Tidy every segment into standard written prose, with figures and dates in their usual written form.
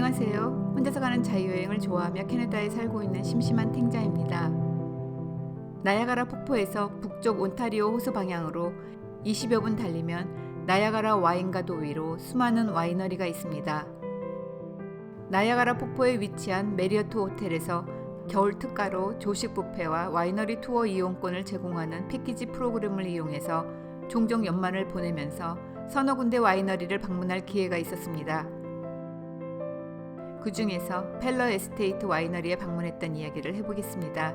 안녕하세요. 혼자서 가는 자유여행을 좋아하며 캐나다에 살고 있는 심심한 탱자입니다. 나야가라 폭포에서 북쪽 온타리오 호수 방향으로 20여 분 달리면 나야가라 와인가도 위로 수많은 와이너리가 있습니다. 나야가라 폭포에 위치한 메리어트 호텔에서 겨울 특가로 조식 뷔페와 와이너리 투어 이용권을 제공하는 패키지 프로그램을 이용해서 종종 연말을 보내면서 서너 군데 와이너리를 방문할 기회가 있었습니다. 그 중에서 펠러 에스테이트 와이너리에 방문했던 이야기를 해보겠습니다.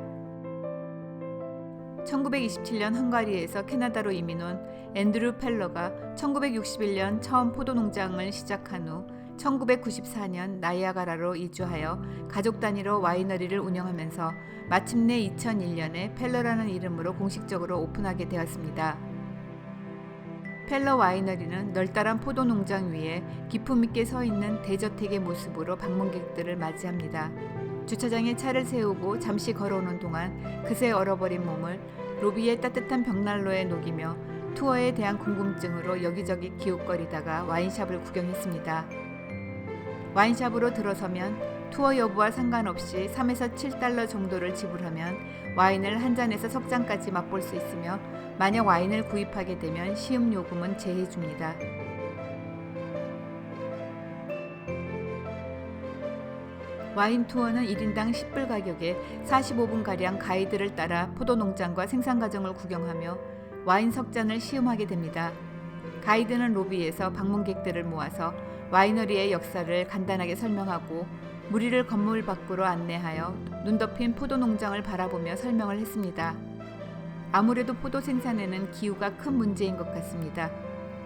1927년 헝가리에서 캐나다로 이민 온 앤드류 펠러가 1961년 처음 포도 농장을 시작한 후 1994년 나이아가라로 이주하여 가족 단위로 와이너리를 운영하면서 마침내 2001년에 펠러라는 이름으로 공식적으로 오픈하게 되었습니다. 펠러 와이너리는 널따란 포도 농장 위에 기품 있게 서 있는 대저택의 모습으로 방문객들을 맞이합니다. 주차장에 차를 세우고 잠시 걸어오는 동안 그새 얼어버린 몸을 로비의 따뜻한 벽난로에 녹이며 투어에 대한 궁금증으로 여기저기 기웃거리다가 와인샵을 구경했습니다. 와인샵으로 들어서면 투어 여부와 상관없이 3에서 7달러 정도를 지불하면 와인을 한 잔에서 석 잔까지 맛볼 수 있으며 만약 와인을 구입하게 되면 시음 요금은 제해줍니다. 와인 투어는 1인당 10불 가격에 45분가량 가이드를 따라 포도 농장과 생산 과정을 구경하며 와인 석 잔을 시음하게 됩니다. 가이드는 로비에서 방문객들을 모아서 와이너리의 역사를 간단하게 설명하고 무리를 건물 밖으로 안내하여 눈 덮인 포도 농장을 바라보며 설명을 했습니다. 아무래도 포도 생산에는 기후가 큰 문제인 것 같습니다.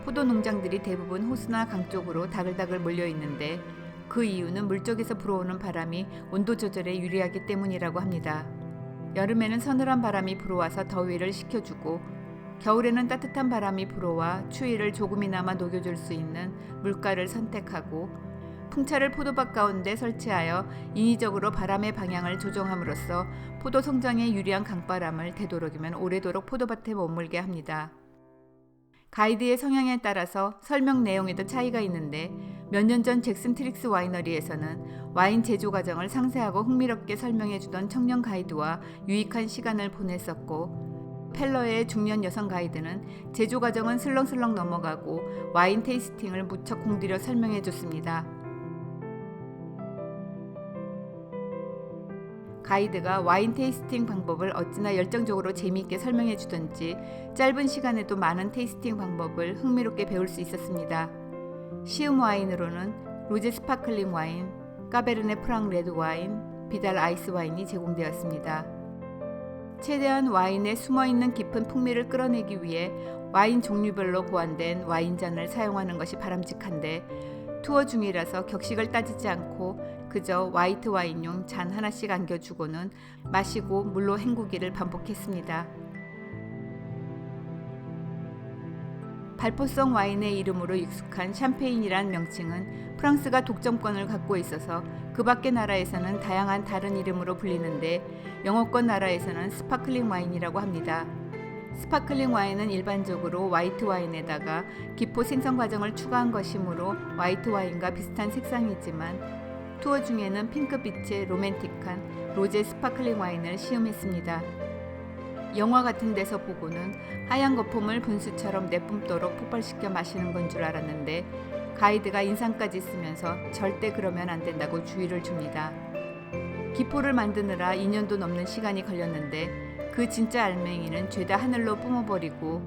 포도 농장들이 대부분 호수나 강 쪽으로 다글다글 몰려 있는데 그 이유는 물 쪽에서 불어오는 바람이 온도 조절에 유리하기 때문이라고 합니다. 여름에는 서늘한 바람이 불어와서 더위를 식혀주고 겨울에는 따뜻한 바람이 불어와 추위를 조금이나마 녹여줄 수 있는 물가를 선택하고 풍차를 포도밭 가운데 설치하여 인위적으로 바람의 방향을 조정함으로써 포도 성장에 유리한 강바람을 되도록이면 오래도록 포도밭에 머물게 합니다. 가이드의 성향에 따라서 설명 내용에도 차이가 있는데 몇 년 전 잭슨 트릭스 와이너리에서는 와인 제조 과정을 상세하고 흥미롭게 설명해 주던 청년 가이드와 유익한 시간을 보냈었고 펠러의 중년 여성 가이드는 제조 과정은 슬렁슬렁 넘어가고 와인 테이스팅을 무척 공들여 설명해 줬습니다. 가이드가 와인 테이스팅 방법을 어찌나 열정적으로 재미있게 설명해 주던지 짧은 시간에도 많은 테이스팅 방법을 흥미롭게 배울 수 있었습니다. 시음 와인으로는 로제 스파클링 와인, 까베르네 프랑 레드 와인, 비달 아이스 와인이 제공되었습니다. 최대한 와인에 숨어있는 깊은 풍미를 끌어내기 위해 와인 종류별로 고안된 와인잔을 사용하는 것이 바람직한데 투어 중이라서 격식을 따지지 않고 그저 화이트 와인용 잔 하나씩 안겨주고는 마시고 물로 헹구기를 반복했습니다. 발포성 와인의 이름으로 익숙한 샴페인이란 명칭은 프랑스가 독점권을 갖고 있어서 그 밖의 나라에서는 다양한 다른 이름으로 불리는데 영어권 나라에서는 스파클링 와인이라고 합니다. 스파클링 와인은 일반적으로 화이트 와인에다가 기포 생성 과정을 추가한 것이므로 화이트 와인과 비슷한 색상이지만 투어 중에는 핑크빛의 로맨틱한 로제 스파클링 와인을 시음했습니다. 영화 같은 데서 보고는 하얀 거품을 분수처럼 내뿜도록 폭발시켜 마시는 건 줄 알았는데 가이드가 인상까지 쓰면서 절대 그러면 안 된다고 주의를 줍니다. 기포를 만드느라 2년도 넘는 시간이 걸렸는데 그 진짜 알맹이는 죄다 하늘로 뿜어버리고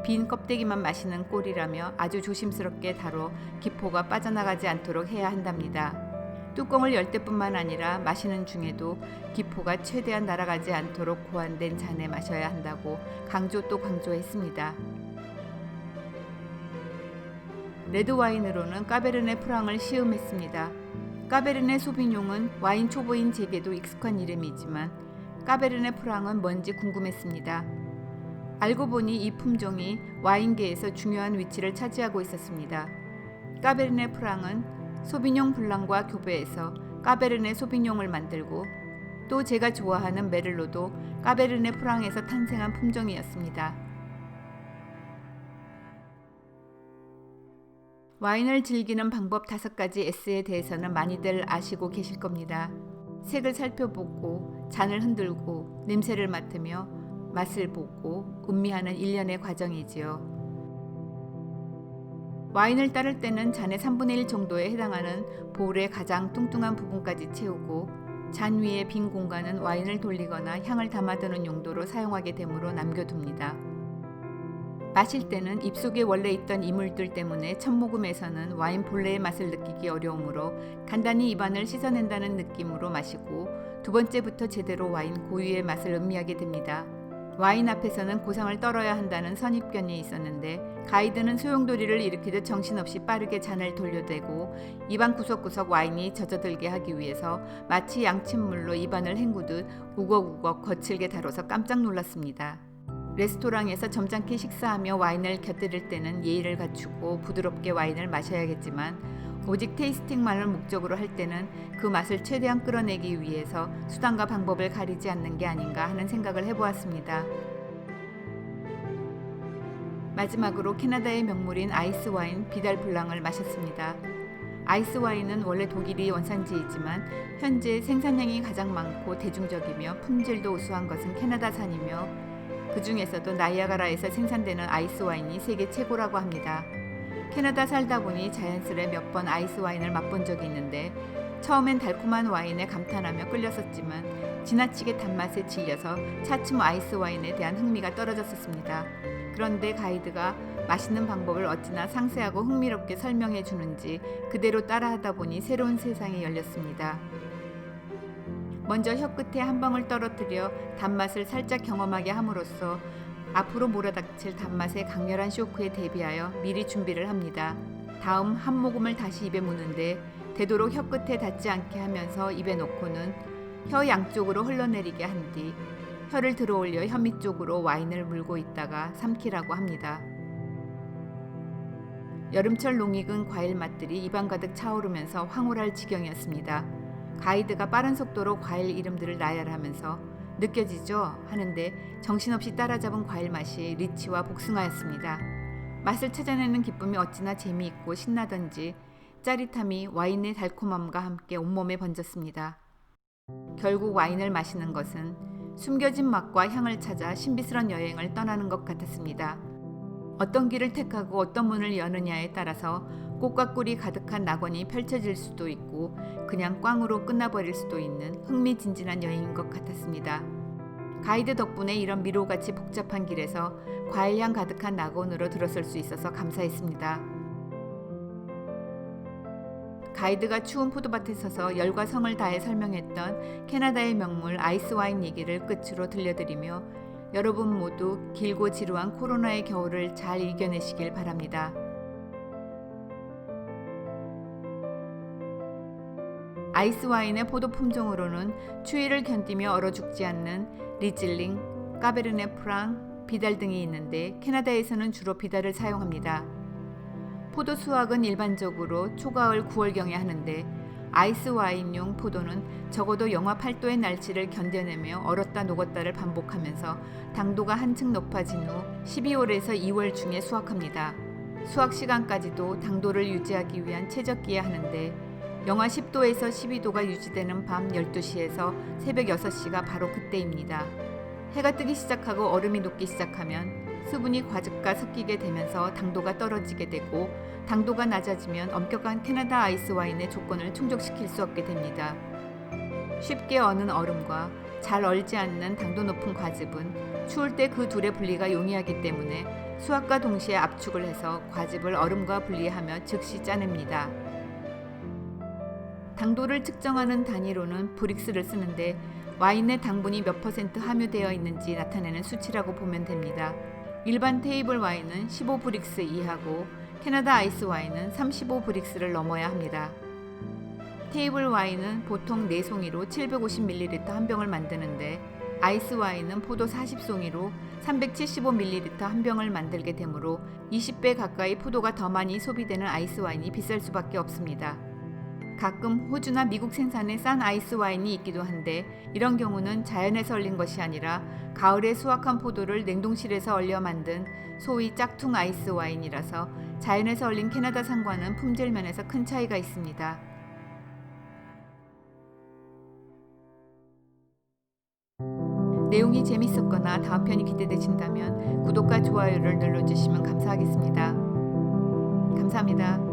빈 껍데기만 마시는 꼴이라며 아주 조심스럽게 다뤄 기포가 빠져나가지 않도록 해야 한답니다. 뚜껑을 열 때뿐만 아니라 마시는 중에도 기포가 최대한 날아가지 않도록 고안된 잔에 마셔야 한다고 강조 또 강조했습니다. 레드 와인으로는 까베르네 프랑을 시음했습니다. 까베르네 소비뇽은 와인 초보인 제게도 익숙한 이름이지만 까베르네 프랑은 뭔지 궁금했습니다. 알고 보니 이 품종이 와인계에서 중요한 위치를 차지하고 있었습니다. 까베르네 프랑은 소비뇽 블랑과 교배해서 까베르네 소비뇽을 만들고 또 제가 좋아하는 메를로도 까베르네 프랑에서 탄생한 품종이었습니다. 와인을 즐기는 방법 5가지 S에 대해서는 많이들 아시고 계실 겁니다. 색을 살펴보고 잔을 흔들고 냄새를 맡으며 맛을 보고 음미하는 일련의 과정이지요. 와인을 따를 때는 잔의 3분의 1 정도에 해당하는 볼의 가장 뚱뚱한 부분까지 채우고 잔 위의 빈 공간은 와인을 돌리거나 향을 담아두는 용도로 사용하게 되므로 남겨둡니다. 마실 때는 입속에 원래 있던 이물들 때문에 첫 모금에서는 와인 본래의 맛을 느끼기 어려우므로 간단히 입안을 씻어낸다는 느낌으로 마시고 두 번째부터 제대로 와인 고유의 맛을 음미하게 됩니다. 와인 앞에서는 고상을 떨어야 한다는 선입견이 있었는데 가이드는 소용돌이를 일으키듯 정신없이 빠르게 잔을 돌려대고 입안 구석구석 와인이 젖어들게 하기 위해서 마치 양침물로 입안을 헹구듯 우걱우걱 거칠게 다뤄서 깜짝 놀랐습니다. 레스토랑에서 점잖게 식사하며 와인을 곁들일 때는 예의를 갖추고 부드럽게 와인을 마셔야겠지만 오직 테이스팅만을 목적으로 할 때는 그 맛을 최대한 끌어내기 위해서 수단과 방법을 가리지 않는 게 아닌가 하는 생각을 해보았습니다. 마지막으로 캐나다의 명물인 아이스 와인 비달 블랑을 마셨습니다. 아이스 와인은 원래 독일이 원산지이지만 현재 생산량이 가장 많고 대중적이며 품질도 우수한 것은 캐나다산이며 그 중에서도 나이아가라에서 생산되는 아이스 와인이 세계 최고라고 합니다. 캐나다 살다 보니 자연스레 몇 번 아이스 와인을 맛본 적이 있는데 처음엔 달콤한 와인에 감탄하며 끌렸었지만 지나치게 단맛에 질려서 차츰 아이스 와인에 대한 흥미가 떨어졌었습니다. 그런데 가이드가 마시는 방법을 어찌나 상세하고 흥미롭게 설명해 주는지 그대로 따라하다 보니 새로운 세상이 열렸습니다. 먼저 혀끝에 한 방울 떨어뜨려 단맛을 살짝 경험하게 함으로써 앞으로 몰아닥칠 단맛의 강렬한 쇼크에 대비하여 미리 준비를 합니다. 다음 한 모금을 다시 입에 무는데 되도록 혀끝에 닿지 않게 하면서 입에 놓고는 혀 양쪽으로 흘러내리게 한 뒤 혀를 들어올려 혀 밑쪽으로 와인을 물고 있다가 삼키라고 합니다. 여름철 농익은 과일 맛들이 입안 가득 차오르면서 황홀할 지경이었습니다. 가이드가 빠른 속도로 과일 이름들을 나열하면서 느껴지죠? 하는데 정신없이 따라잡은 과일 맛이 리치와 복숭아였습니다. 맛을 찾아내는 기쁨이 어찌나 재미있고 신나던지 짜릿함이 와인의 달콤함과 함께 온몸에 번졌습니다. 결국 와인을 마시는 것은 숨겨진 맛과 향을 찾아 신비스런 여행을 떠나는 것 같았습니다. 어떤 길을 택하고 어떤 문을 여느냐에 따라서 꽃과 꿀이 가득한 낙원이 펼쳐질 수도 있고 그냥 꽝으로 끝나버릴 수도 있는 흥미진진한 여행인 것 같았습니다. 가이드 덕분에 이런 미로같이 복잡한 길에서 과일향 가득한 낙원으로 들어설 수 있어서 감사했습니다. 가이드가 추운 포도밭에 서서 열과 성을 다해 설명했던 캐나다의 명물 아이스 와인 얘기를 끝으로 들려드리며 여러분 모두 길고 지루한 코로나의 겨울을 잘 이겨내시길 바랍니다. 아이스 와인의 포도 품종으로는 추위를 견디며 얼어 죽지 않는 리즐링, 까베르네 프랑, 비달 등이 있는데 캐나다에서는 주로 비달을 사용합니다. 포도 수확은 일반적으로 초가을 9월경에 하는데 아이스 와인용 포도는 적어도 영하 8도의 날씨를 견뎌내며 얼었다 녹았다를 반복하면서 당도가 한층 높아진 후 12월에서 2월 중에 수확합니다. 수확 시간까지도 당도를 유지하기 위한 최적기에 하는데 영하 10도에서 12도가 유지되는 밤 12시에서 새벽 6시가 바로 그때입니다. 해가 뜨기 시작하고 얼음이 녹기 시작하면 수분이 과즙과 섞이게 되면서 당도가 떨어지게 되고 당도가 낮아지면 엄격한 캐나다 아이스 와인의 조건을 충족시킬 수 없게 됩니다. 쉽게 어는 얼음과 잘 얼지 않는 당도 높은 과즙은 추울 때 그 둘의 분리가 용이하기 때문에 수확과 동시에 압축을 해서 과즙을 얼음과 분리하며 즉시 짜냅니다. 당도를 측정하는 단위로는 브릭스를 쓰는데 와인의 당분이 몇 % 함유되어 있는지 나타내는 수치라고 보면 됩니다. 일반 테이블 와인은 15브릭스 이하고 캐나다 아이스 와인은 35브릭스를 넘어야 합니다. 테이블 와인은 보통 4송이로 750ml 한 병을 만드는데 아이스 와인은 포도 40송이로 375ml 한 병을 만들게 되므로 20배 가까이 포도가 더 많이 소비되는 아이스 와인이 비쌀 수밖에 없습니다. 가끔 호주나 미국 생산의 싼 아이스 와인이 있기도 한데 이런 경우는 자연에서 얼린 것이 아니라 가을에 수확한 포도를 냉동실에서 얼려 만든 소위 짝퉁 아이스 와인이라서 자연에서 얼린 캐나다산과는 품질 면에서 큰 차이가 있습니다. 내용이 재밌었거나 다음 편이 기대되신다면 구독과 좋아요를 눌러주시면 감사하겠습니다. 감사합니다.